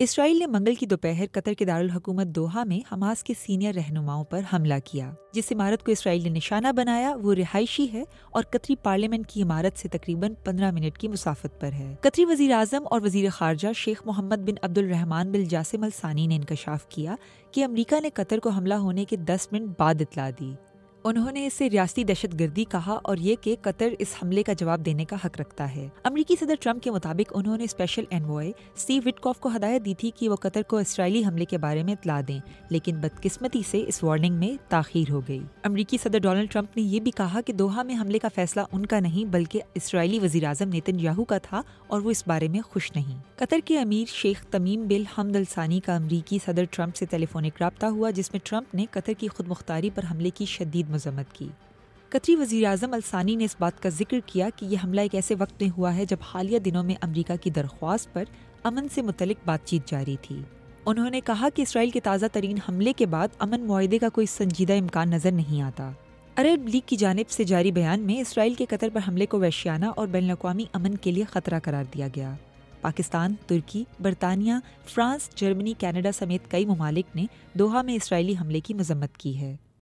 اسرائیل نے منگل کی دوپہر قطر کے دارالحکومت دوحہ میں حماس کے سینئر رہنماؤں پر حملہ کیا۔ جس عمارت کو اسرائیل نے نشانہ بنایا وہ رہائشی ہے اور قطری پارلیمنٹ کی عمارت سے تقریباً 15 منٹ کی مسافت پر ہے۔ قطری وزیر اعظم اور وزیر خارجہ شیخ محمد بن عبد الرحمن بن جاسم الثانی نے انکشاف کیا کہ امریکہ نے قطر کو حملہ ہونے کے 10 منٹ بعد اطلاع دی۔ انہوں نے اسے ریاستی دہشت گردی کہا اور یہ کہ قطر اس حملے کا جواب دینے کا حق رکھتا ہے۔ امریکی صدر ٹرمپ کے مطابق انہوں نے اسپیشل انوائے اسٹیو وٹکاف کو ہدایت دی تھی کہ وہ قطر کو اسرائیلی حملے کے بارے میں اطلاع دیں، لیکن بدقسمتی سے اس وارننگ میں تاخیر ہو گئی۔ امریکی صدر ڈونلڈ ٹرمپ نے یہ بھی کہا کہ دوحہ میں حملے کا فیصلہ ان کا نہیں بلکہ اسرائیلی وزیر اعظم نیتن یاہو کا تھا اور وہ اس بارے میں خوش نہیں۔ قطر کے امیر شیخ تمیم بن حمد الثانی کا امریکی صدر ٹرمپ سے ٹیلی فونک رابطہ ہوا، جس میں ٹرمپ نے قطر کی خود مختاری پر حملے کی شدید مذمت کی۔ قطری وزیر اعظم الثانی نے اس بات کا ذکر کیا کہ یہ حملہ ایک ایسے وقت میں ہوا ہے جب حالیہ دنوں میں امریکہ کی درخواست پر امن سے متعلق بات چیت جاری تھی۔ انہوں نے کہا کہ اسرائیل کے تازہ ترین حملے کے بعد امن معاہدے کا کوئی سنجیدہ امکان نظر نہیں آتا۔ عرب لیگ کی جانب سے جاری بیان میں اسرائیل کے قطر پر حملے کو وحشیانہ اور بین الاقوامی امن کے لیے خطرہ قرار دیا گیا۔ پاکستان، ترکی، برطانیہ، فرانس، جرمنی، کینیڈا سمیت کئی ممالک نے دوحہ میں اسرائیلی حملے کی مذمت کی ہے۔